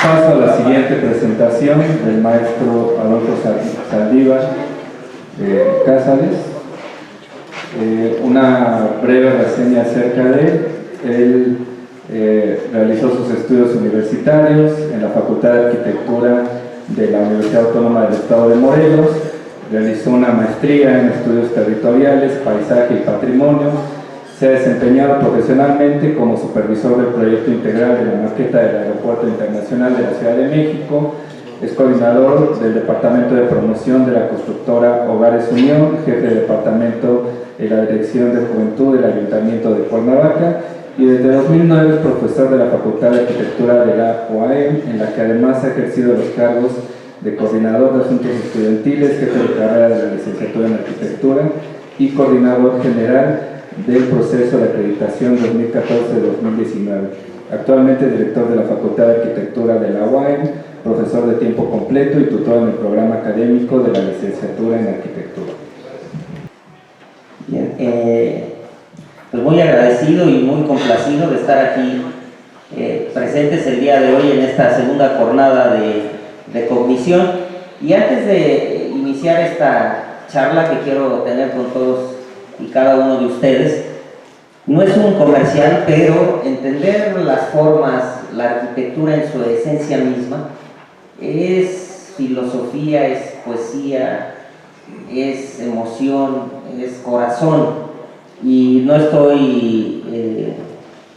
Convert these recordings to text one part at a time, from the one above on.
paso a la siguiente presentación del maestro Adolfo Saldívar Cázares. Una breve reseña acerca de él. Él realizó sus estudios universitarios en la Facultad de Arquitectura de la Universidad Autónoma del Estado de Morelos. Realizó una maestría en estudios territoriales, paisaje y patrimonio. Se ha desempeñado profesionalmente como supervisor del proyecto integral de la maqueta del Aeropuerto Internacional de la Ciudad de México. Es coordinador del Departamento de Promoción de la constructora Hogares Unión, jefe de departamento de la Dirección de Juventud del Ayuntamiento de Cuernavaca, y desde 2009 es profesor de la Facultad de Arquitectura de la UAM, en la que además ha ejercido los cargos de coordinador de asuntos estudiantiles, jefe de carrera de la licenciatura en arquitectura y coordinador general del proceso de acreditación 2014-2019. Actualmente director de la Facultad de Arquitectura de la UAM, profesor de tiempo completo y tutor en el programa académico de la licenciatura en arquitectura. Bien, pues muy agradecido y muy complacido de estar aquí presentes el día de hoy en esta segunda jornada de cognición. Y antes de iniciar esta charla que quiero tener con todos y cada uno de ustedes, no es un comercial, pero entender las formas, la arquitectura en su esencia misma, es filosofía, es poesía, es emoción, es corazón. Y no estoy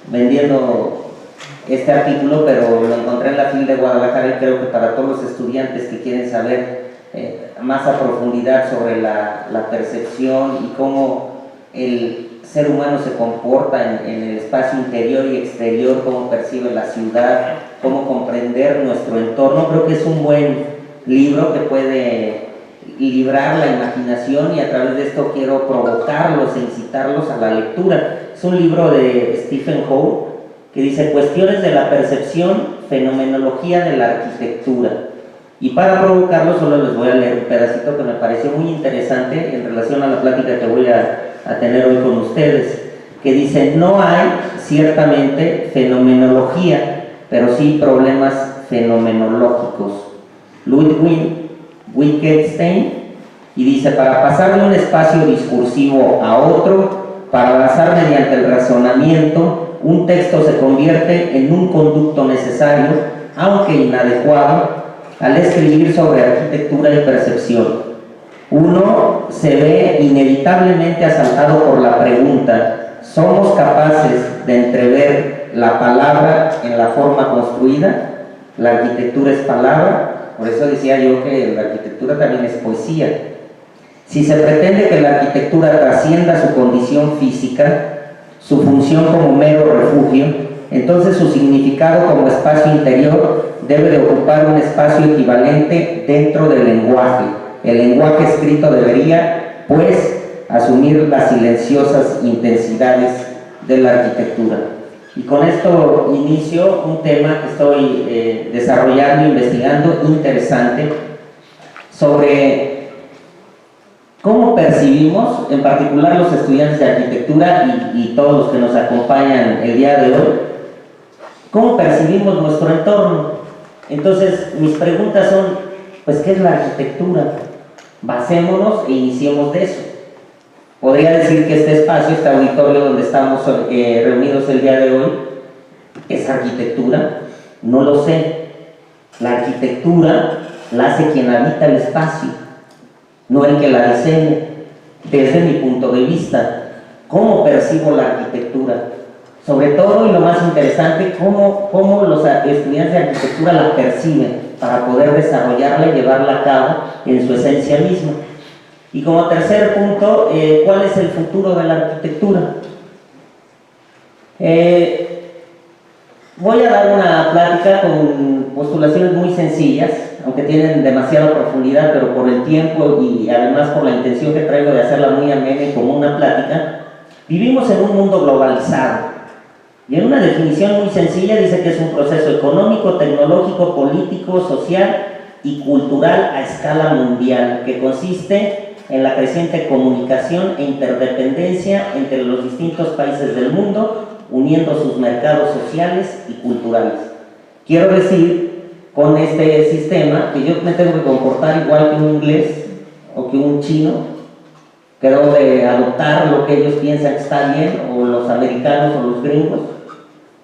vendiendo este artículo, pero lo encontré en la FIL de Guadalajara y creo que para todos los estudiantes que quieren saber más a profundidad sobre la percepción y cómo el ser humano se comporta en el espacio interior y exterior, cómo percibe la ciudad, cómo comprender nuestro entorno, creo que es un buen libro que puede librar la imaginación, y a través de esto quiero provocarlos e incitarlos a la lectura. Es un libro de Stephen Howe que dice: Cuestiones de la percepción, fenomenología de la arquitectura. Y para provocarlos solo les voy a leer un pedacito que me pareció muy interesante en relación a la plática que voy a tener hoy con ustedes, que dice: no hay ciertamente fenomenología, pero sí problemas fenomenológicos. Ludwig Wittgenstein. Y dice: para pasar de un espacio discursivo a otro, para avanzar mediante el razonamiento, un texto se convierte en un conducto necesario, aunque inadecuado, al escribir sobre arquitectura y percepción. Uno se ve inevitablemente asaltado por la pregunta: ¿somos capaces de entrever la palabra en la forma construida? La arquitectura es palabra. Por eso decía yo que la arquitectura también es poesía. Si se pretende que la arquitectura trascienda su condición física, su función como mero refugio, entonces su significado como espacio interior debe de ocupar un espacio equivalente dentro del lenguaje. El lenguaje escrito debería, pues, asumir las silenciosas intensidades de la arquitectura. Y con esto inicio un tema que estoy desarrollando, investigando, interesante, sobre cómo percibimos, en particular los estudiantes de arquitectura y todos los que nos acompañan el día de hoy, cómo percibimos nuestro entorno. Entonces, mis preguntas son, pues, ¿qué es la arquitectura? Basémonos e iniciemos de eso. Podría decir que este espacio, este auditorio donde estamos reunidos el día de hoy, ¿es arquitectura? No lo sé. La arquitectura la hace quien habita el espacio, no el que la diseña. Desde mi punto de vista, ¿cómo percibo la arquitectura? Sobre todo, y lo más interesante, cómo los estudiantes de arquitectura la perciben para poder desarrollarla y llevarla a cabo en su esencia misma. Y como tercer punto, ¿cuál es el futuro de la arquitectura? Voy a dar una plática con postulaciones muy sencillas, aunque tienen demasiada profundidad, pero por el tiempo y además por la intención que traigo de hacerla muy amena y como una plática. Vivimos en un mundo globalizado, y en una definición muy sencilla dice que es un proceso económico, tecnológico, político, social y cultural a escala mundial, que consiste en la creciente comunicación e interdependencia entre los distintos países del mundo, uniendo sus mercados sociales y culturales. Quiero decir con este sistema, que yo me tengo que comportar igual que un inglés o que un chino, que debo de adoptar lo que ellos piensan que está bien, o los americanos o los gringos.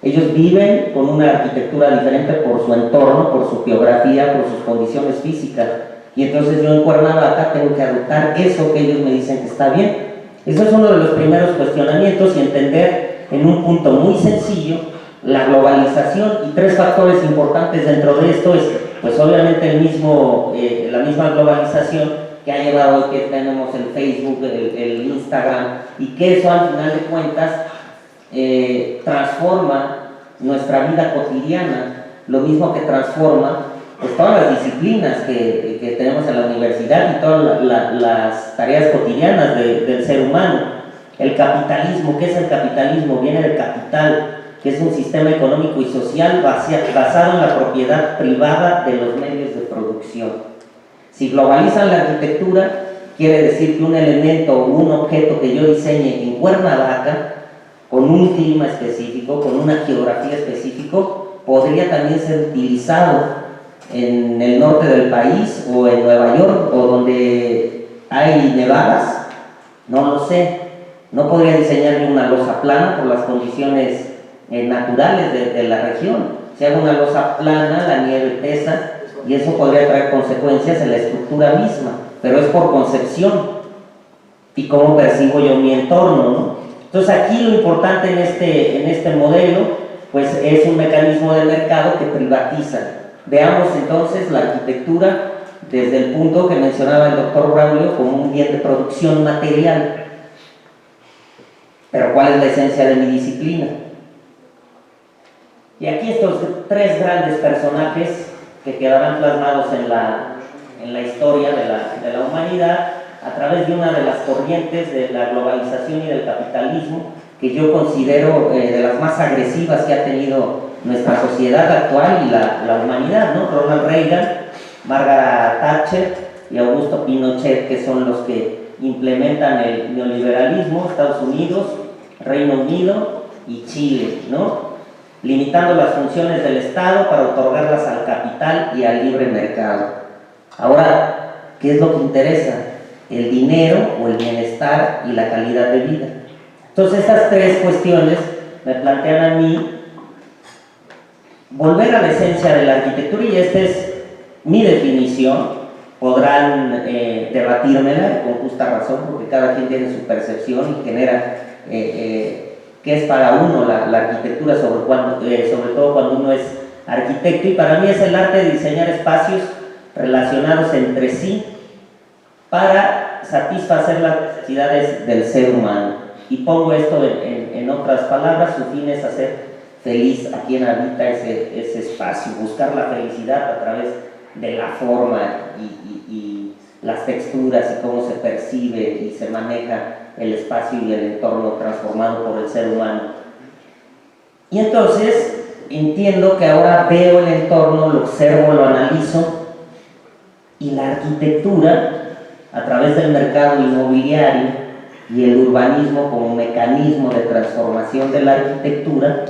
Ellos viven con una arquitectura diferente por su entorno, por su geografía, por sus condiciones físicas, y entonces yo en Cuernavaca tengo que adoptar eso que ellos me dicen que está bien. Eso es uno de los primeros cuestionamientos, y entender en un punto muy sencillo la globalización, y tres factores importantes dentro de esto es, pues obviamente la misma globalización que ha llevado a que tenemos el Facebook, el Instagram, y que eso al final de cuentas transforma nuestra vida cotidiana, lo mismo que transforma pues todas las disciplinas que tenemos en la universidad y todas las tareas cotidianas del ser humano. El capitalismo, ¿qué es el capitalismo? Viene del capital, que es un sistema económico y social basado en la propiedad privada de los medios de producción. Si globalizan la arquitectura, quiere decir que un elemento o un objeto que yo diseñe en Cuernavaca, con un clima específico, con una geografía específica, podría también ser utilizado en el norte del país o en Nueva York o donde hay nevadas. No lo sé, no podría diseñar una losa plana por las condiciones naturales de la región. Si hago una losa plana, la nieve pesa y eso podría traer consecuencias en la estructura misma, pero es por concepción y cómo percibo yo mi entorno, ¿no? Entonces aquí lo importante en este modelo pues es un mecanismo de mercado que privatiza. Veamos entonces la arquitectura desde el punto que mencionaba el doctor Braulio como un bien de producción material. Pero ¿cuál es la esencia de mi disciplina? Y aquí estos tres grandes personajes que quedarán plasmados en la historia de la humanidad a través de una de las corrientes de la globalización y del capitalismo que yo considero de las más agresivas que ha tenido nuestra sociedad actual y la humanidad, ¿no? Ronald Reagan, Margaret Thatcher y Augusto Pinochet, que son los que implementan el neoliberalismo, Estados Unidos, Reino Unido y Chile, ¿no? Limitando las funciones del Estado para otorgarlas al capital y al libre mercado. Ahora, ¿qué es lo que interesa? El dinero o el bienestar y la calidad de vida. Entonces estas tres cuestiones me plantean a mí volver a la esencia de la arquitectura, y esta es mi definición. Podrán debatírmela con justa razón porque cada quien tiene su percepción y genera qué es para uno la arquitectura, sobre todo cuando uno es arquitecto, y para mí es el arte de diseñar espacios relacionados entre sí para satisfacer las necesidades del ser humano. Y pongo esto en otras palabras, su fin es hacer feliz a quien habita ese espacio, buscar la felicidad a través de la forma y las texturas y cómo se percibe y se maneja el espacio y el entorno transformado por el ser humano. Y entonces entiendo que ahora veo el entorno, lo observo, lo analizo, y la arquitectura a través del mercado inmobiliario y el urbanismo como mecanismo de transformación de la arquitectura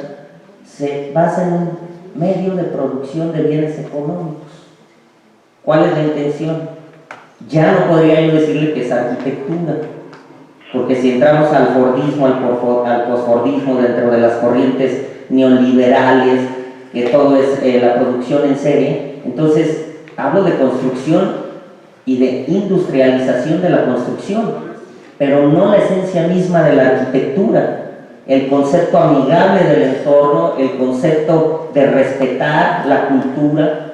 se basa en un medio de producción de bienes económicos. ¿Cuál es la intención? Ya no podría yo decirle que es arquitectura, porque si entramos al fordismo, al posfordismo, dentro de las corrientes neoliberales, que todo es la producción en serie, entonces hablo de construcción y de industrialización de la construcción, pero no la esencia misma de la arquitectura, el concepto amigable del entorno, el concepto de respetar la cultura,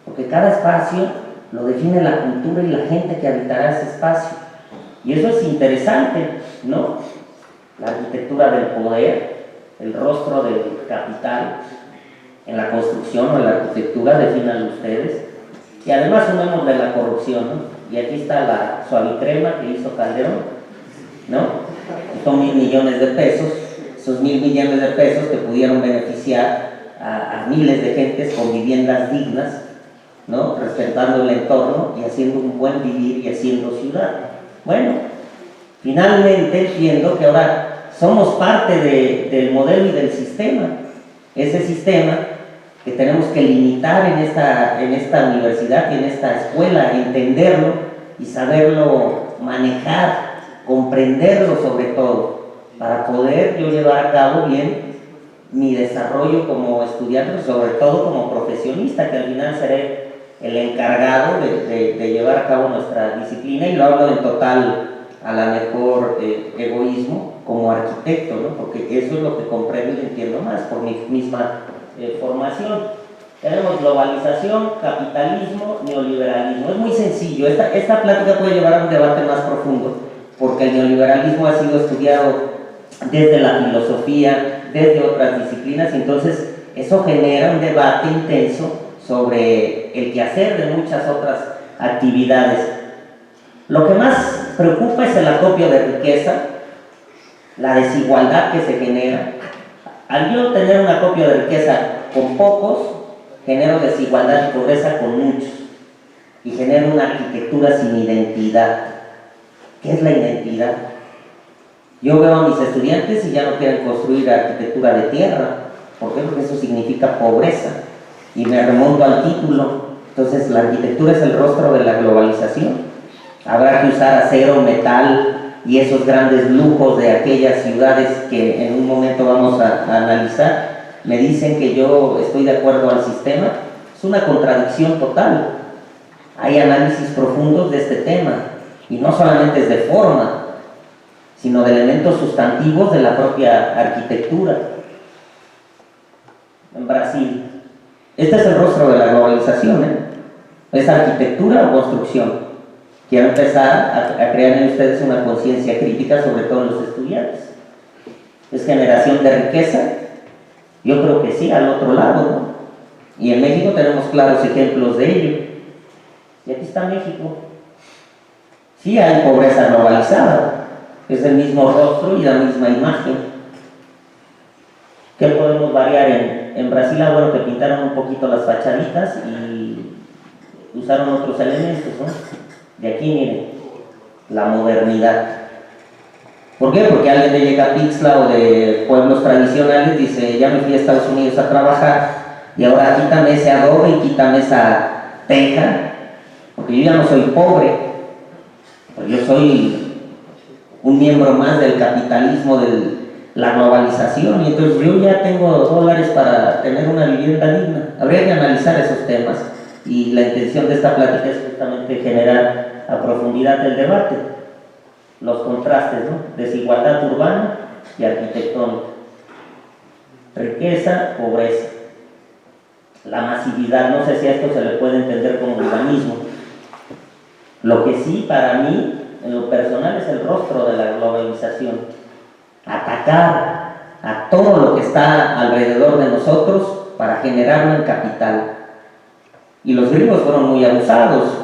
porque cada espacio lo define la cultura y la gente que habitará ese espacio. Y eso es interesante, ¿no? La arquitectura del poder, el rostro del capital en la construcción o en la arquitectura, definan ustedes. Y además sumemos de la corrupción, ¿no? Y aquí está la suavicrema que hizo Calderón, ¿no? Son 1.000 millones de pesos, esos 1.000 millones de pesos que pudieron beneficiar a miles de gentes con viviendas dignas, ¿no? Respetando el entorno y haciendo un buen vivir y haciendo ciudad. Bueno, finalmente entiendo que ahora somos parte del modelo y del sistema. Ese sistema que tenemos que limitar en esta universidad y en esta escuela, entenderlo y saberlo manejar, comprenderlo sobre todo, para poder yo llevar a cabo bien mi desarrollo como estudiante, sobre todo como profesionista, que al final seré el encargado de llevar a cabo nuestra disciplina, y lo hablo en total, a la mejor, egoísmo como arquitecto, ¿no? Porque eso es lo que comprendo y entiendo más por mi misma formación. Tenemos globalización, capitalismo, neoliberalismo. Es muy sencillo. Esta plática puede llevar a un debate más profundo, porque el neoliberalismo ha sido estudiado desde la filosofía, desde otras disciplinas, y entonces eso genera un debate intenso sobre el quehacer de muchas otras actividades. Lo que más preocupa es el acopio de riqueza, la desigualdad que se genera. Al yo tener un acopio de riqueza con pocos, genero desigualdad y pobreza con muchos, y genero una arquitectura sin identidad. ¿Qué es la identidad? Yo veo a mis estudiantes y ya no quieren construir arquitectura de tierra. ¿Por qué? Porque eso significa pobreza, y me remonto al título. Entonces la arquitectura es el rostro de la globalización. Habrá que usar acero, metal y esos grandes lujos de aquellas ciudades que en un momento vamos a analizar. Me dicen que yo estoy de acuerdo al sistema. Es una contradicción total. Hay análisis profundos de este tema, y no solamente es de forma, sino de elementos sustantivos de la propia arquitectura. En Brasil, este es el rostro de la globalización, ¿eh? ¿Es arquitectura o construcción? Quiero empezar a crear en ustedes una conciencia crítica, sobre todo en los estudiantes. ¿Es generación de riqueza? Yo creo que sí, al otro lado, ¿no? Y en México tenemos claros ejemplos de ello. Y aquí está México. Sí hay pobreza globalizada, es el mismo rostro y la misma imagen. ¿Qué podemos variar en Brasil? Bueno, que pintaron un poquito las fachaditas y usaron otros elementos, ¿no? De aquí, miren, la modernidad. ¿Por qué? Porque alguien de Yecapixtla o de pueblos tradicionales dice: ya me fui a Estados Unidos a trabajar y ahora quítame ese adobe y quítame esa teja, porque yo ya no soy pobre, pues yo soy un miembro más del capitalismo, de la globalización, y entonces yo ya tengo dólares para tener una vivienda digna. Habría que analizar esos temas, y la intención de esta plática es justamente generar a profundidad el debate, los contrastes, ¿no? Desigualdad urbana y arquitectónica, riqueza, pobreza, la masividad. No sé si a esto se le puede entender como urbanismo. Lo que sí, para mí, en lo personal, es el rostro de la globalización: atacar a todo lo que está alrededor de nosotros para generarlo en capital. Y los gringos fueron muy abusados.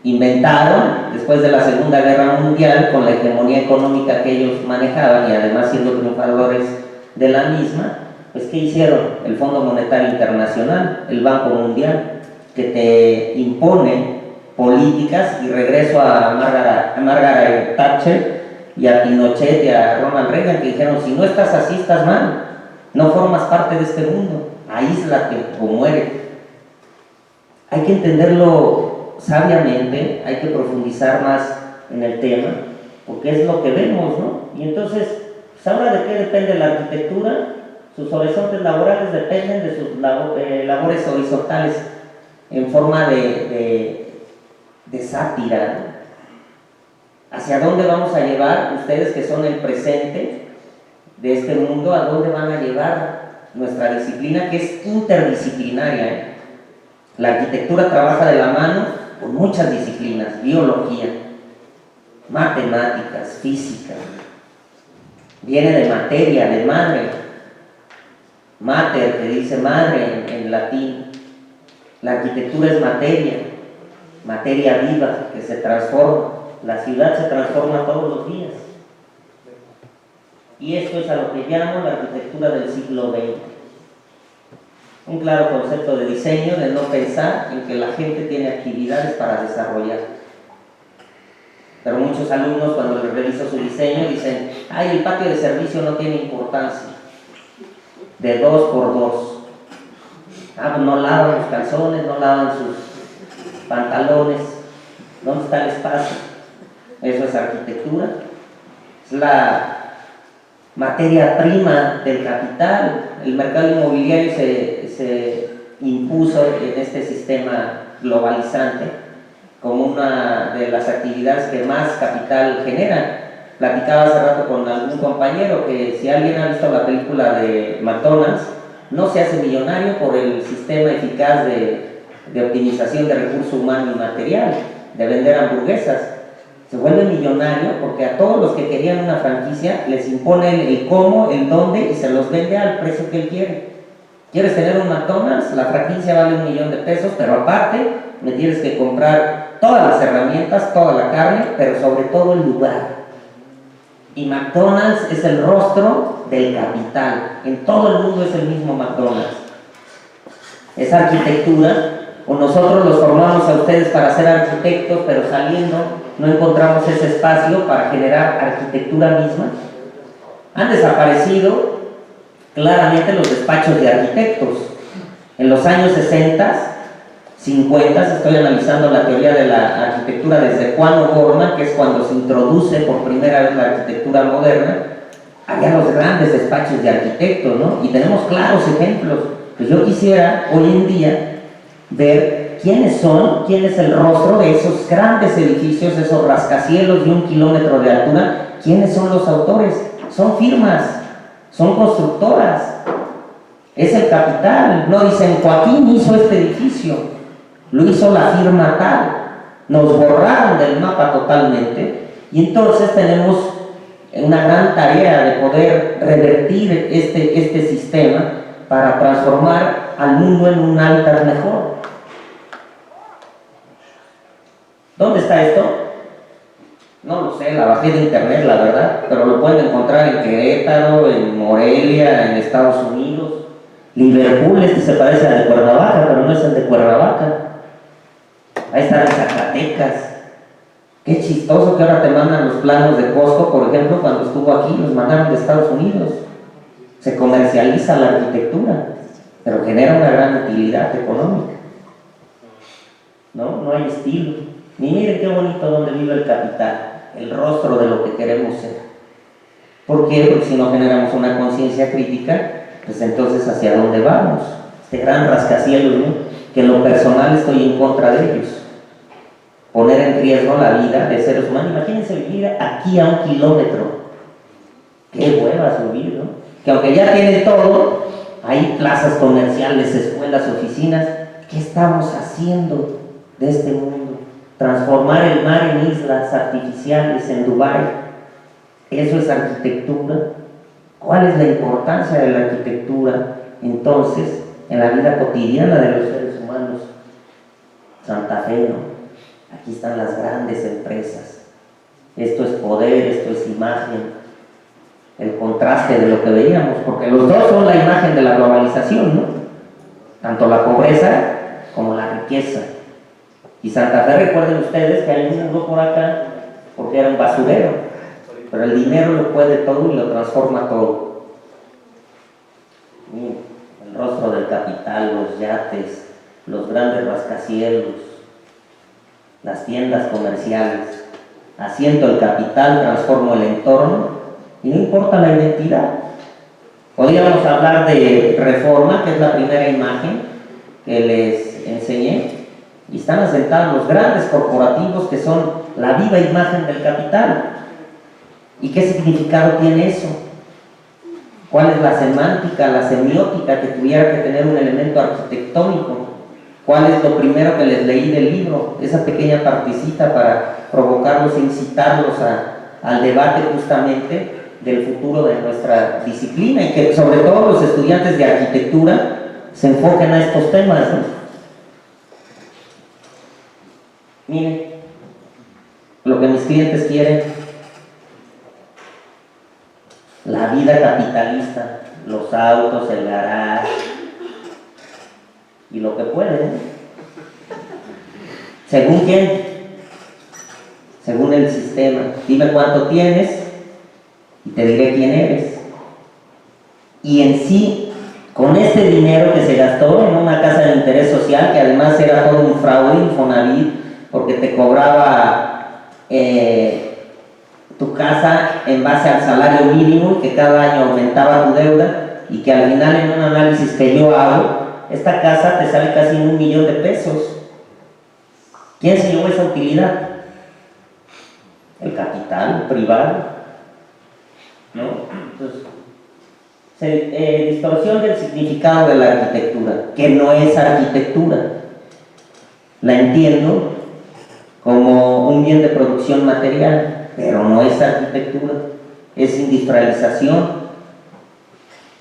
Inventaron, después de la Segunda Guerra Mundial, con la hegemonía económica que ellos manejaban y además siendo triunfadores de la misma, pues ¿qué hicieron? El Fondo Monetario Internacional, el Banco Mundial, que te impone políticas, y regreso a Margaret Thatcher y a Pinochet y a Ronald Reagan, que dijeron: si no estás así, estás mal, no formas parte de este mundo, aíslate o muere. Hay que entenderlo sabiamente, hay que profundizar más en el tema, porque es lo que vemos, ¿no? Y entonces, pues ahora, ¿de qué depende la arquitectura? Sus horizontes laborales dependen de sus labores horizontales en forma de sátira, ¿no? ¿Hacia dónde vamos a llevar ustedes, que son el presente de este mundo? ¿A dónde van a llevar nuestra disciplina, que es interdisciplinaria, ¿eh? La arquitectura trabaja de la mano con muchas disciplinas: biología, matemáticas, física, viene de materia, de madre, mater, que dice madre en latín. La arquitectura es materia viva que se transforma. La ciudad se transforma todos los días, y esto es a lo que llamo la arquitectura del siglo XX. Un claro concepto de diseño, de no pensar en que la gente tiene actividades para desarrollar. Pero muchos alumnos, cuando les reviso su diseño, dicen: ay, el patio de servicio no tiene importancia, de 2x2. Ah, pues no lavan los calzones, no lavan sus pantalones. ¿Dónde está el espacio? Eso es arquitectura. Es la materia prima del capital. El mercado inmobiliario se impuso en este sistema globalizante como una de las actividades que más capital genera. Platicaba hace rato con algún compañero que si alguien ha visto la película de McDonald's, no se hace millonario por el sistema eficaz de optimización de recurso humano y material, de vender hamburguesas. Se vuelve millonario porque a todos los que querían una franquicia les impone el cómo, el dónde y se los vende al precio que él quiere. ¿Quieres tener un McDonald's? La franquicia vale $1,000,000, pero aparte me tienes que comprar todas las herramientas, toda la carne, pero sobre todo el lugar. Y McDonald's es el rostro del capital. En todo el mundo es el mismo McDonald's. Es arquitectura, o nosotros los formamos a ustedes para ser arquitectos, pero saliendo no encontramos ese espacio para generar arquitectura misma. Han desaparecido claramente los despachos de arquitectos. En los años 60, 50, estoy analizando la teoría de la arquitectura desde Juan O'Gorman, que es cuando se introduce por primera vez la arquitectura moderna. Había los grandes despachos de arquitectos, ¿no? Y tenemos claros ejemplos. Pues yo quisiera hoy en día ver quiénes son, quién es el rostro de esos grandes edificios, esos rascacielos de 1 kilómetro de altura. ¿Quiénes son los autores? Son firmas, son constructoras, es el capital. No dicen Joaquín hizo este edificio, lo hizo la firma tal. Nos borraron del mapa totalmente y entonces tenemos una gran tarea de poder revertir este sistema para transformar al mundo en un hábitat mejor. ¿Dónde está esto? No lo sé, la bajé de internet, la verdad, pero lo pueden encontrar en Querétaro, en Morelia, en Estados Unidos. Liverpool, este se parece al de Cuernavaca, pero no es el de Cuernavaca. Ahí está en Zacatecas. Qué chistoso que ahora te mandan los planos de Costco, por ejemplo, cuando estuvo aquí, los mandaron de Estados Unidos. Se comercializa la arquitectura, pero genera una gran utilidad económica. No hay estilo. Y miren qué bonito donde vive el capital, el rostro de lo que queremos ser. ¿Por qué? Porque si no generamos una conciencia crítica, pues entonces ¿hacia dónde vamos? Este gran rascacielos, ¿no? Que en lo personal estoy en contra de ellos. Poner en riesgo la vida de seres humanos. Imagínense vivir aquí a 1 kilómetro. Qué hueva subir, ¿no? Que aunque ya tienen todo, hay plazas comerciales, escuelas, oficinas. ¿Qué estamos haciendo de este mundo? Transformar el mar en islas artificiales en Dubái. ¿Eso es arquitectura? ¿Cuál es la importancia de la arquitectura entonces en la vida cotidiana de los seres humanos? Santa Fe, ¿no? Aquí están las grandes empresas. Esto es poder, esto es imagen. El contraste de lo que veíamos, porque los dos son la imagen de la globalización, ¿no? Tanto la pobreza como la riqueza. Y Santa Fe, recuerden ustedes que hay un mundo por acá porque era un basurero, pero el dinero lo puede todo y lo transforma todo. Miren, el rostro del capital, los yates, los grandes rascacielos, las tiendas comerciales. Asiento el capital, transformo el entorno y no importa la identidad. Podríamos hablar de Reforma, que es la primera imagen que les enseñé. Y están asentados los grandes corporativos que son la viva imagen del capital. ¿Y qué significado tiene eso? ¿Cuál es la semántica, la semiótica que tuviera que tener un elemento arquitectónico? ¿Cuál es lo primero que les leí del libro? Esa pequeña partecita para provocarlos, incitarlos al debate justamente del futuro de nuestra disciplina y que sobre todo los estudiantes de arquitectura se enfoquen a estos temas, ¿no? Miren, lo que mis clientes quieren, la vida capitalista, los autos, el garage y lo que pueden. ¿Según quién? Según el sistema. Dime cuánto tienes y te diré quién eres. Y en sí, con este dinero que se gastó en una casa de interés social, que además era todo un fraude, Infonavit, porque te cobraba tu casa en base al salario mínimo y que cada año aumentaba tu deuda, y que al final, en un análisis que yo hago, esta casa te sale casi en 1 millón de pesos. ¿Quién se llevó esa utilidad? El capital privado, ¿no? Entonces, distorsión del significado de la arquitectura, que no es arquitectura. La entiendo como un bien de producción material, pero no es arquitectura, es industrialización.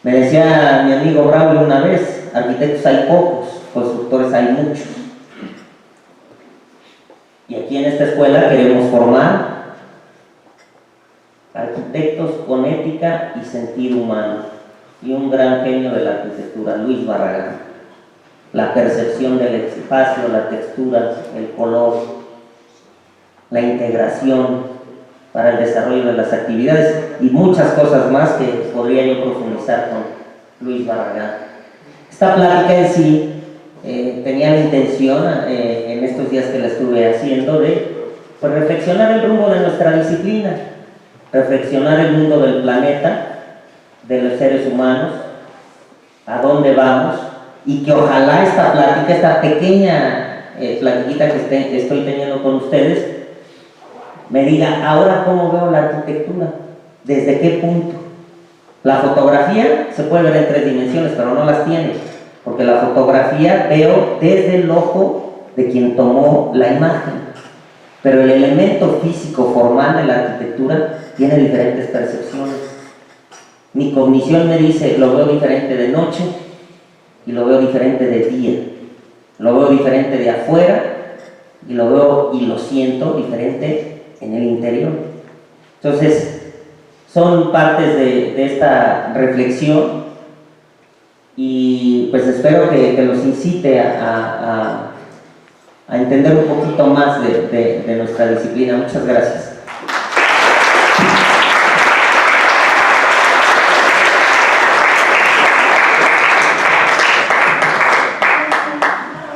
Me decía mi amigo Braulio una vez, arquitectos hay pocos, constructores hay muchos. Y aquí en esta escuela queremos formar arquitectos con ética y sentido humano, y un gran genio de la arquitectura, Luis Barragán. La percepción del espacio, la textura, el color, la integración para el desarrollo de las actividades y muchas cosas más que podría yo profundizar con Luis Barragán. Esta plática en sí tenía la intención, en estos días que la estuve haciendo, de pues, reflexionar el rumbo de nuestra disciplina, reflexionar el mundo del planeta, de los seres humanos, a dónde vamos, y que ojalá esta plática, esta pequeña platiquita que estoy teniendo con ustedes, me diga, ahora cómo veo la arquitectura, desde qué punto. La fotografía se puede ver en 3 dimensiones, pero no las tiene, porque la fotografía veo desde el ojo de quien tomó la imagen, pero el elemento físico formal de la arquitectura tiene diferentes percepciones. Mi cognición me dice, lo veo diferente de noche y lo veo diferente de día, lo veo diferente de afuera y lo veo y lo siento diferente en el interior. Entonces, son partes de esta reflexión, y pues espero que los incite a entender un poquito más de nuestra disciplina. Muchas gracias.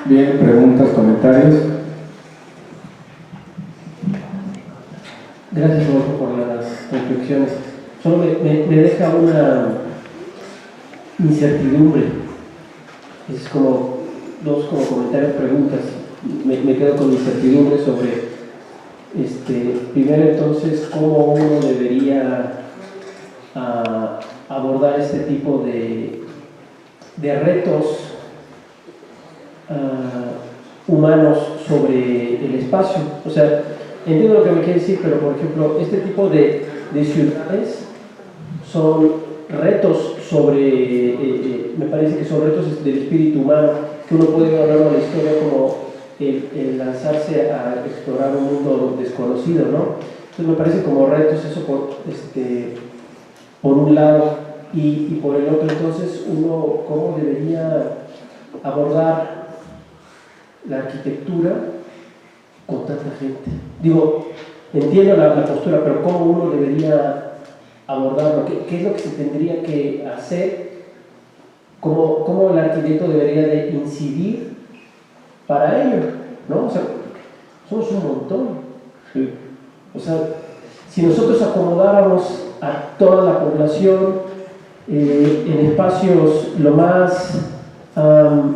Bien, preguntas, comentarios. Gracias, Rodolfo, por las reflexiones. Solo me deja una incertidumbre. Es como dos comentarios, preguntas. Me quedo con incertidumbre sobre, primero entonces, cómo uno debería abordar este tipo de retos humanos sobre el espacio. O sea, entiendo lo que me quiere decir, pero por ejemplo, este tipo de ciudades son retos sobre, me parece que son retos del espíritu humano, que uno puede hablar de la historia como el lanzarse a explorar un mundo desconocido, ¿no? Entonces me parece como retos eso por un lado, y por el otro entonces uno cómo debería abordar la arquitectura con tanta gente. Digo, entiendo la postura, pero ¿cómo uno debería abordarlo? ¿Qué es lo que se tendría que hacer? ¿Cómo el arquitecto debería de incidir para ello? ¿No? O sea, somos un montón. Sí. O sea, si nosotros acomodáramos a toda la población en espacios lo más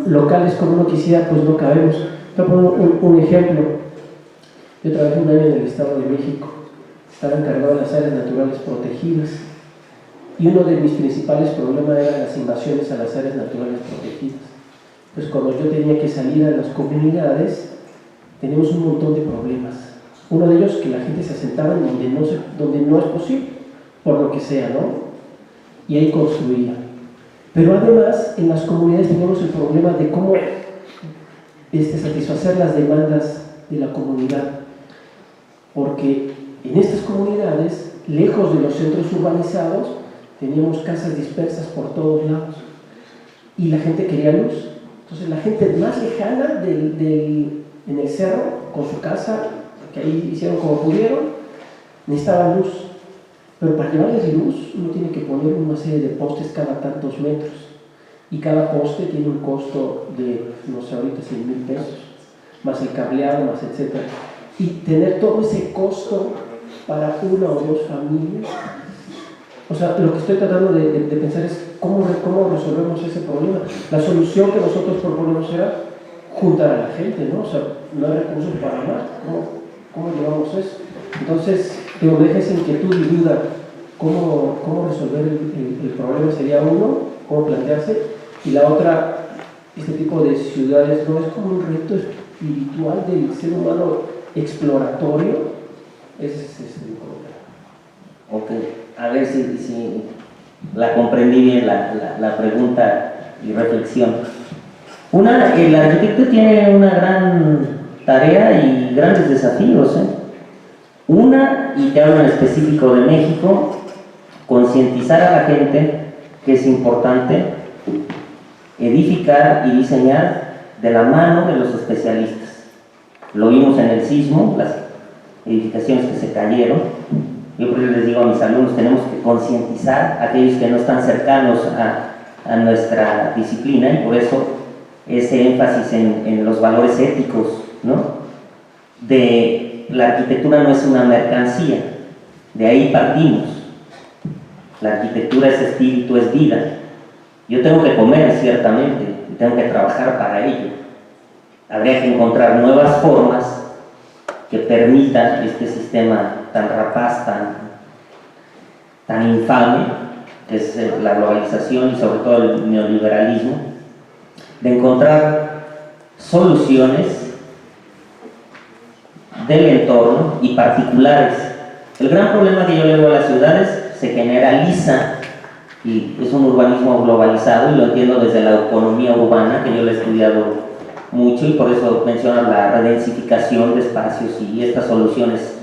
locales como uno quisiera, pues no cabemos. Te voy a poner un ejemplo. Yo trabajé un año en el Estado de México, estaba encargado de las áreas naturales protegidas, y uno de mis principales problemas eran las invasiones a las áreas naturales protegidas. Pues cuando yo tenía que salir a las comunidades, teníamos un montón de problemas. Uno de ellos, que la gente se asentaba en donde no es posible, por lo que sea, ¿no? Y ahí construía. Pero además, en las comunidades teníamos el problema de cómo satisfacer las demandas de la comunidad. Porque en estas comunidades, lejos de los centros urbanizados, teníamos casas dispersas por todos lados. Y la gente quería luz. Entonces la gente más lejana en el cerro, con su casa, que ahí hicieron como pudieron, necesitaba luz. Pero para llevarles luz, uno tiene que poner una serie de postes cada tantos metros. y cada poste tiene un costo de, no sé, ahorita 100,000 pesos, más el cableado, más etcétera. Y tener todo ese costo para una o dos familias. O sea, lo que estoy tratando de pensar es cómo resolvemos ese problema. La solución que nosotros proponemos era juntar a la gente, ¿no? O sea, no hay recursos para más. ¿Cómo llevamos eso? Entonces, te deja esa inquietud y duda. ¿Cómo resolver el problema? Sería uno, cómo plantearse. Y la otra, este tipo de ciudades, ¿no? Es como un reto espiritual del ser humano exploratorio. Ese es el problema. Ok, a ver si la comprendí bien la pregunta y reflexión. El arquitecto tiene una gran tarea y grandes desafíos. Una, y te hablo en específico de México, concientizar a la gente que es importante edificar y diseñar de la mano de los especialistas. Lo vimos en el sismo, las edificaciones que se cayeron. Yo por eso les digo a mis alumnos, tenemos que concientizar a aquellos que no están cercanos a nuestra disciplina, y por eso ese énfasis en los valores éticos, ¿no? La arquitectura no es una mercancía, de ahí partimos. La arquitectura es espíritu, es vida. Yo tengo que comer, ciertamente, y tengo que trabajar para ello. Habría que encontrar nuevas formas que permitan este sistema tan rapaz, tan infame, que es la globalización y sobre todo el neoliberalismo, de encontrar soluciones del entorno y particulares. El gran problema que yo le veo a las ciudades se generaliza y es un urbanismo globalizado, y lo entiendo desde la economía urbana, que yo lo he estudiado mucho, y por eso menciono la redensificación de espacios y estas soluciones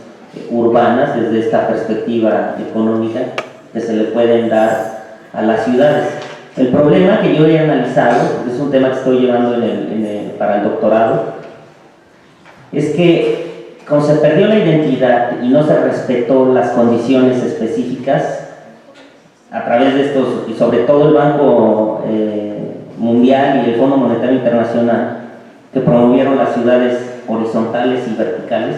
urbanas desde esta perspectiva económica que se le pueden dar a las ciudades. El problema que yo he analizado, es un tema que estoy llevando para el doctorado, es que cuando se perdió la identidad y no se respetó las condiciones específicas a través de estos, y sobre todo el Banco Mundial y el Fondo Monetario Internacional, que promovieron las ciudades horizontales y verticales,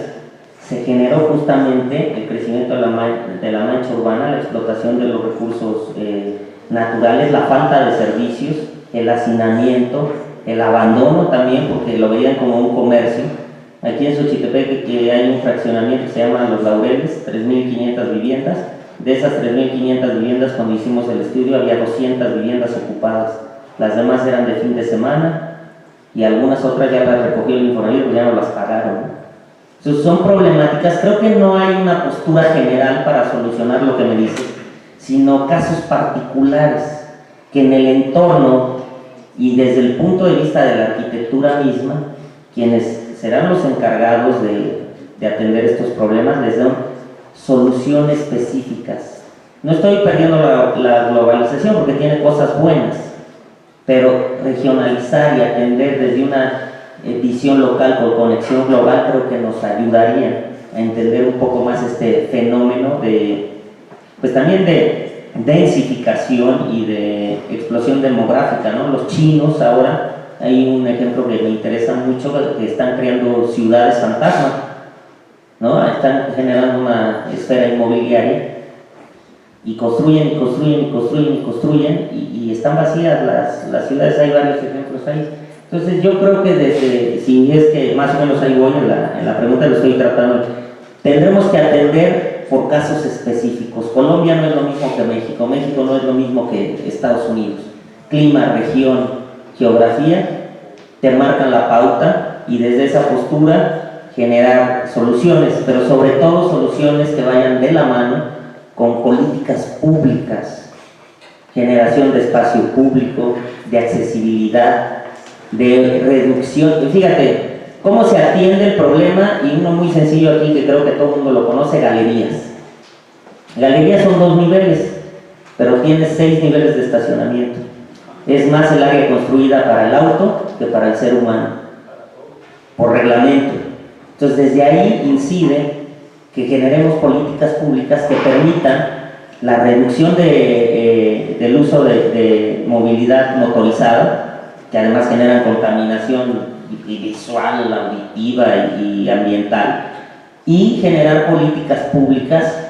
se generó justamente el crecimiento de la mancha urbana, la explotación de los recursos naturales, la falta de servicios, el hacinamiento, el abandono también, porque lo veían como un comercio. Aquí en Xochitepec que hay un fraccionamiento que se llama Los Laureles, 3.500 viviendas. De esas 3.500 viviendas, cuando hicimos el estudio, había 200 viviendas ocupadas. Las demás eran de fin de semana, y algunas otras ya las recogió el Infonavit, pero ya no las pagaron. Entonces, son problemáticas. Creo que no hay una postura general para solucionar lo que me dices, sino casos particulares que en el entorno y desde el punto de vista de la arquitectura misma, quienes serán los encargados de atender estos problemas, les dan soluciones específicas. No estoy perdiendo la globalización, porque tiene cosas buenas, pero regionalizar y atender desde una visión local con conexión global creo que nos ayudaría a entender un poco más este fenómeno pues también de densificación y de explosión demográfica, ¿no? Los chinos ahora, hay un ejemplo que me interesa mucho, que están creando ciudades fantasma, ¿no? Están generando una esfera inmobiliaria y construyen y están vacías las ciudades. Hay varios ejemplos ahí. Entonces yo creo que si es que más o menos ahí voy en la pregunta, lo estoy tratando, tendremos que atender por casos específicos. Colombia no es lo mismo que México, México no es lo mismo que Estados Unidos. Clima, región, geografía te marcan la pauta, y desde esa postura generar soluciones, pero sobre todo soluciones que vayan de la mano con políticas públicas, generación de espacio público, de accesibilidad, de reducción. Fíjate cómo se atiende el problema, y uno muy sencillo aquí que creo que todo el mundo lo conoce: galerías. Galerías son 2 niveles, pero tiene 6 niveles de estacionamiento. Es más el área construida para el auto que para el ser humano, por reglamento. Entonces desde ahí incide que generemos políticas públicas que permitan la reducción de del uso de movilidad motorizada, que además generan contaminación visual, auditiva y ambiental, y generar políticas públicas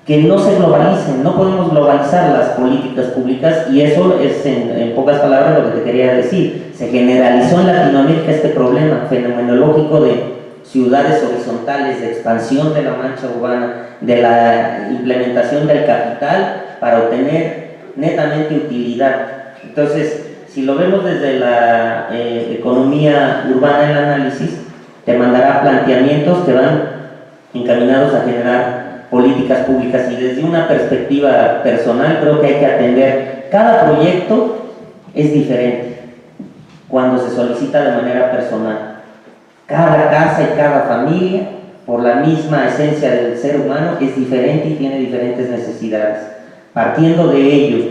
que no se globalicen. No podemos globalizar las políticas públicas, y eso es en pocas palabras lo que te quería decir. Se generalizó en Latinoamérica este problema fenomenológico de ciudades horizontales, de expansión de la mancha urbana, de la implementación del capital para obtener netamente utilidad. Entonces, si lo vemos desde la economía urbana, el análisis te mandará planteamientos que van encaminados a generar políticas públicas, y desde una perspectiva personal creo que hay que atender, cada proyecto es diferente cuando se solicita de manera personal. Cada casa y cada familia, por la misma esencia del ser humano, es diferente y tiene diferentes necesidades. Partiendo de ello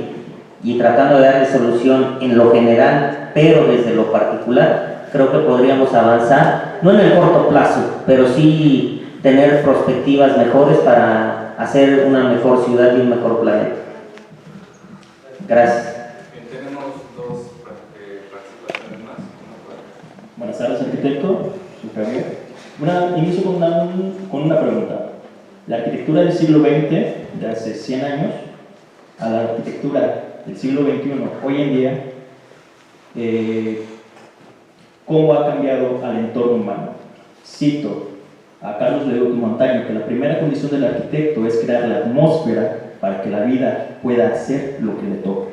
y tratando de darle solución en lo general, pero desde lo particular, creo que podríamos avanzar, no en el corto plazo, pero sí tener perspectivas mejores para hacer una mejor ciudad y un mejor planeta. Gracias. Bien, tenemos dos participaciones más. Buenas tardes, arquitecto. Soy Javier. Inicio con una pregunta. La arquitectura del siglo XX, de hace 100 años, a la arquitectura del siglo XXI, hoy en día, ¿cómo ha cambiado al entorno humano? Cito a Carlos Leduc Montaño que la primera condición del arquitecto es crear la atmósfera para que la vida pueda hacer lo que le toque.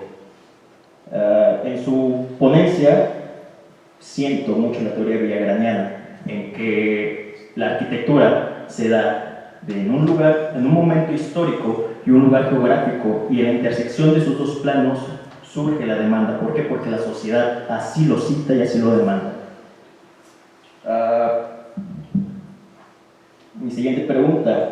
En su ponencia siento mucho la teoría villagraniana, en que la arquitectura se da en un lugar, en un momento histórico y un lugar geográfico, y en la intersección de esos dos planos surge la demanda. ¿Por qué? Porque la sociedad así lo cita y así lo demanda. Mi siguiente pregunta,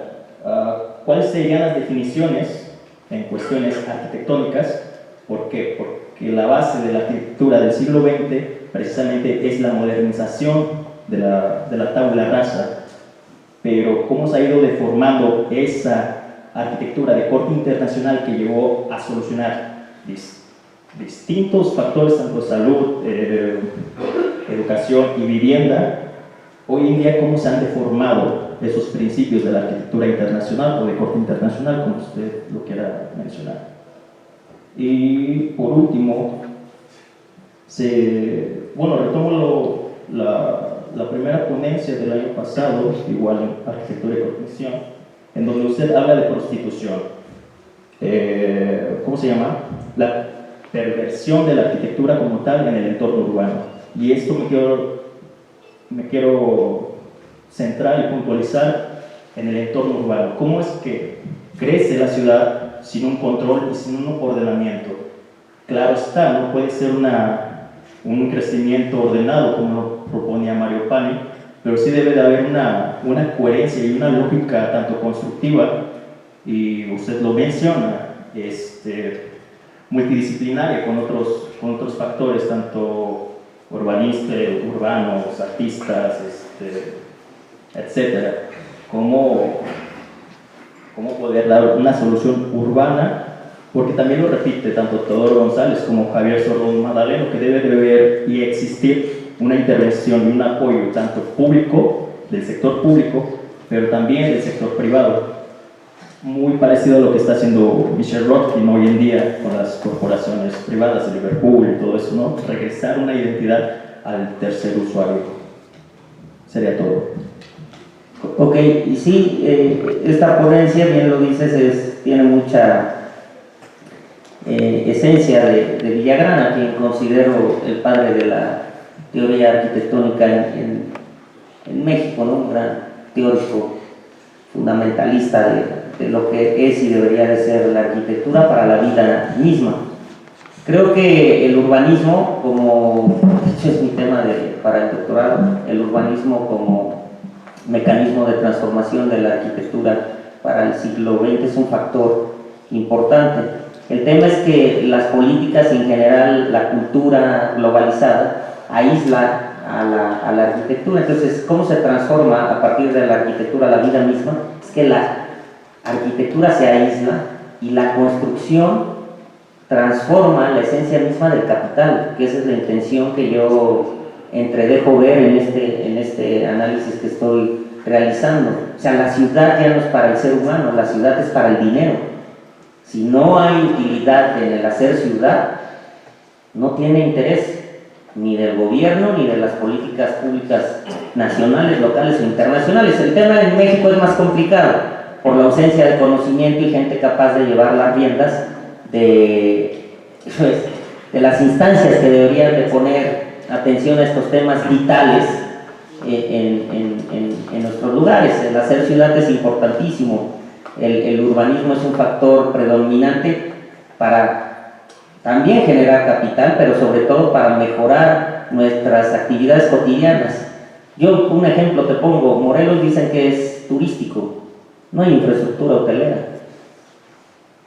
¿cuáles serían las definiciones en cuestiones arquitectónicas? ¿Por qué? Porque la base de la arquitectura del siglo XX precisamente es la modernización de la tabula rasa, pero ¿cómo se ha ido deformando esa arquitectura de corte internacional que llevó a solucionar distintos factores, tanto salud, educación y vivienda? Hoy en día, ¿cómo se han deformado esos principios de la arquitectura internacional o de corte internacional, como usted lo quiera mencionar? Y por último, retomo la primera ponencia del año pasado, igual en arquitectura y construcción, en donde usted habla de prostitución. ¿Cómo se llama? La perversión de la arquitectura como tal en el entorno urbano. Y esto me quiero centrar y puntualizar en el entorno urbano. ¿Cómo es que crece la ciudad sin un control y sin un ordenamiento? Claro está, no puede ser un crecimiento ordenado como lo proponía Mario Pani, pero sí debe de haber una coherencia y una lógica tanto constructiva, y usted lo menciona, multidisciplinaria con otros factores, tanto urbanos, artistas, etcétera. ¿Cómo poder dar una solución urbana? Porque también lo repite tanto Teodoro González como Javier Sordón Madaleno, que debe de haber y existir una intervención y un apoyo tanto público, del sector público, pero también del sector privado. Muy parecido a lo que está haciendo Michel Rotkin hoy en día con las corporaciones privadas de Liverpool y todo eso, ¿no? Regresar una identidad al tercer usuario. Sería todo. Ok, y sí, esta ponencia, bien lo dices, tiene mucha esencia de Villagrán, a quien considero el padre de la teoría arquitectónica en México, ¿no? Un gran teórico fundamentalista de lo que es y debería de ser la arquitectura para la vida misma. Creo que el urbanismo, como de hecho es mi tema para el doctorado, el urbanismo como mecanismo de transformación de la arquitectura para el siglo XX es un factor importante. El tema es que las políticas y en general la cultura globalizada aísla a la arquitectura. Entonces, ¿cómo se transforma a partir de la arquitectura la vida misma? Es que la arquitectura se aísla y la construcción transforma la esencia misma del capital, que esa es la intención que yo entredejo ver en este análisis que estoy realizando. O sea, la ciudad ya no es para el ser humano, la ciudad es para el dinero. Si no hay utilidad en el hacer ciudad, no tiene interés ni del gobierno ni de las políticas públicas nacionales, locales o internacionales. El tema en México es más complicado por la ausencia de conocimiento y gente capaz de llevar las riendas de las instancias que deberían de poner atención a estos temas vitales en nuestros lugares. El hacer ciudad es importantísimo. El urbanismo es un factor predominante para también generar capital, pero sobre todo para mejorar nuestras actividades cotidianas. Yo un ejemplo te pongo, Morelos dicen que es turístico, no hay infraestructura hotelera.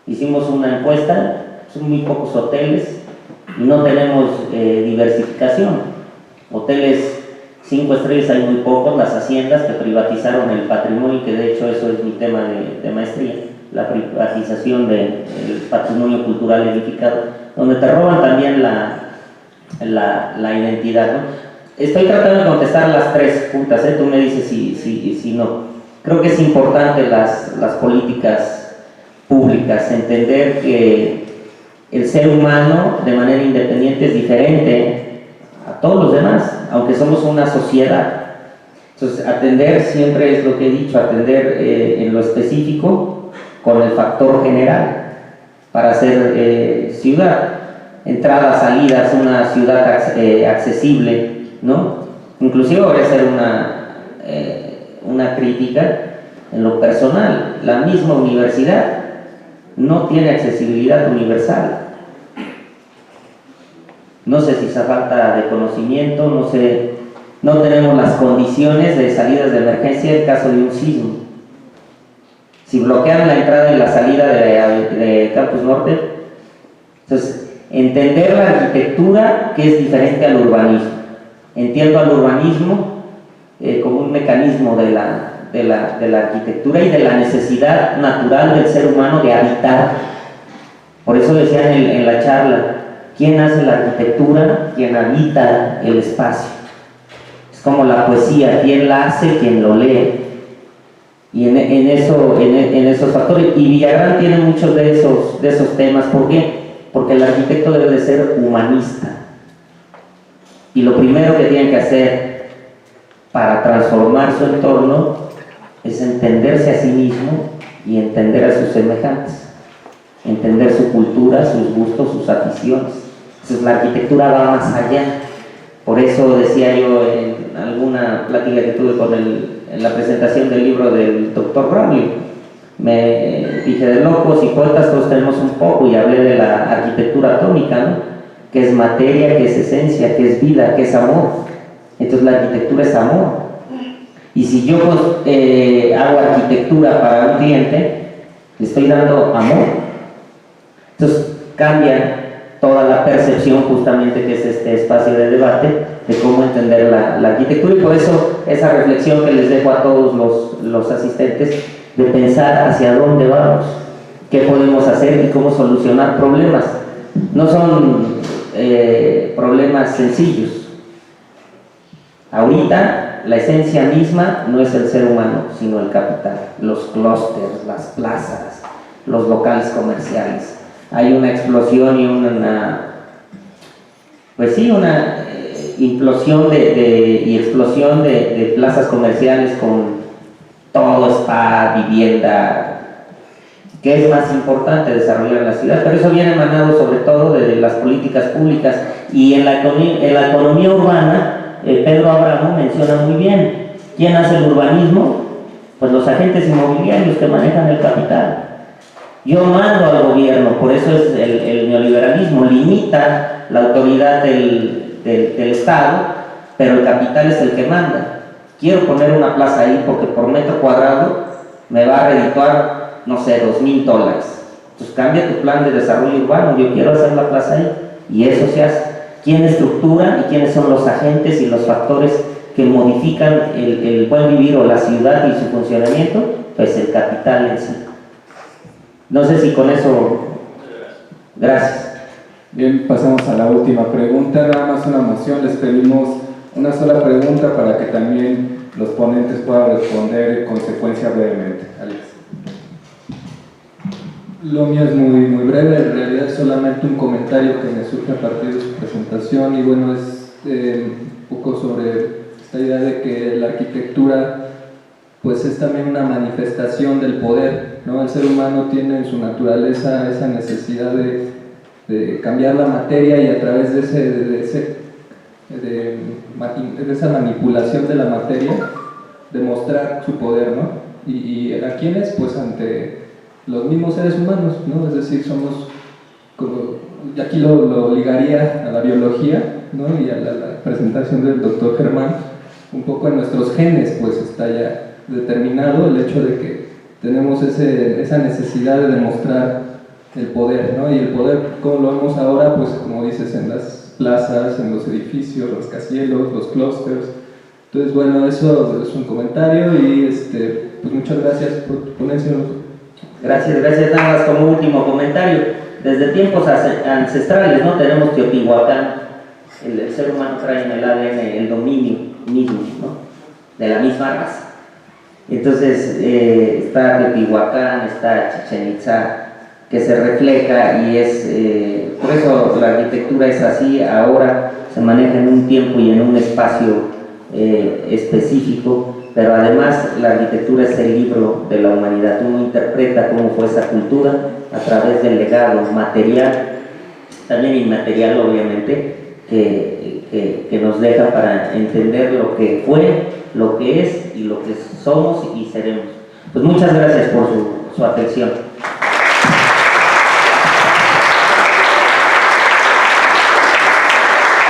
Hicimos una encuesta, son muy pocos hoteles y no tenemos diversificación. Hoteles 5 estrellas hay muy pocos, las haciendas que privatizaron el patrimonio, que de hecho eso es mi tema de maestría, la privatización del patrimonio cultural edificado, donde te roban también la identidad, ¿no? Estoy tratando de contestar las tres puntas, tú me dices si no. Creo que es importante las políticas públicas, entender que el ser humano de manera independiente es diferente a todos los demás, aunque somos una sociedad. Entonces, atender siempre es lo que he dicho, atender en lo específico con el factor general para hacer ciudad. Entradas, salidas, una ciudad accesible, ¿no? Inclusive voy a hacer una crítica en lo personal. La misma universidad no tiene accesibilidad universal. No sé si es falta de conocimiento, no tenemos las condiciones de salidas de emergencia en caso de un sismo. Si bloquean la entrada y la salida de Campus Norte, entonces entender la arquitectura que es diferente al urbanismo. Entiendo al urbanismo como un mecanismo de la arquitectura y de la necesidad natural del ser humano de habitar. Por eso decían en la charla, ¿quién hace la arquitectura? Quien habita el espacio. Es como la poesía, ¿quién la hace? Quien lo lee. Y en esos factores, y Villagrán tiene muchos de esos temas. ¿Por qué? Porque el arquitecto debe de ser humanista. Y lo primero que tiene que hacer para transformar su entorno es entenderse a sí mismo y entender a sus semejantes, entender su cultura, sus gustos, sus aficiones. Entonces la arquitectura va más allá. Por eso decía yo en alguna plática que tuve en la presentación del libro del Dr. Bradley, me dije, de locos y poetas todos tenemos un poco, y hablé de la arquitectura atómica, ¿no? Que es materia, que es esencia, que es vida, que es amor. Entonces la arquitectura es amor. Y si yo hago arquitectura para un cliente, le estoy dando amor. Entonces cambia toda la percepción, justamente, que es este espacio de debate, de cómo entender la arquitectura. Y por eso esa reflexión que les dejo a todos los asistentes, de pensar hacia dónde vamos, qué podemos hacer y cómo solucionar problemas. No son problemas sencillos. Ahorita la esencia misma no es el ser humano, sino el capital, los clústeres, las plazas, los locales comerciales. Hay una explosión y una implosión y explosión de plazas comerciales con todo, spa, vivienda. ¿Qué es más importante desarrollar en la ciudad? Pero eso viene emanado sobre todo de las políticas públicas. Y en la economía urbana, Pedro Abramo menciona muy bien, ¿quién hace el urbanismo? Pues los agentes inmobiliarios que manejan el capital. Yo mando al gobierno, por eso es el neoliberalismo, limita la autoridad del Estado, pero el capital es el que manda. Quiero poner una plaza ahí porque por metro cuadrado me va a redituar, no sé, $2,000. Entonces cambia tu plan de desarrollo urbano, yo quiero hacer la plaza ahí, y eso se hace. ¿Quién estructura y quiénes son los agentes y los factores que modifican el buen vivir o la ciudad y su funcionamiento? Pues el capital en sí. No sé si con eso... Gracias. Bien, pasamos a la última pregunta, nada más una moción, les pedimos una sola pregunta para que también los ponentes puedan responder en consecuencia brevemente. Alex. Lo mío es muy breve, en realidad es solamente un comentario que me surge a partir de su presentación y bueno, es un poco sobre esta idea de que la arquitectura pues es también una manifestación del poder, ¿no? El ser humano tiene en su naturaleza esa necesidad de cambiar la materia y a través de esa manipulación de la materia demostrar su poder, ¿no? Y ¿a quiénes? Pues ante los mismos seres humanos, ¿no? Es decir, somos, como, y aquí lo ligaría a la biología, ¿no? Y a la presentación del doctor Germán, un poco en nuestros genes, pues está ya determinado el hecho de que tenemos esa necesidad de demostrar el poder, ¿no? Y el poder, como lo vemos ahora, pues como dices, en las plazas, en los edificios, los rascacielos, los clústeres. Entonces, bueno, eso es un comentario y pues muchas gracias por tu ponencia. Gracias, nada más como último comentario. Desde tiempos ancestrales, ¿no? Tenemos Teotihuacán, el ser humano trae en el ADN el dominio mismo, ¿no? De la misma raza. Entonces, está Teotihuacán, está Chichén Itzá, que se refleja y es, por eso la arquitectura es así, ahora se maneja en un tiempo y en un espacio específico, pero además la arquitectura es el libro de la humanidad. Uno interpreta cómo fue esa cultura a través del legado material, también inmaterial obviamente, que nos deja para entender lo que fue, lo que es y lo que somos y seremos. Pues muchas gracias por su atención.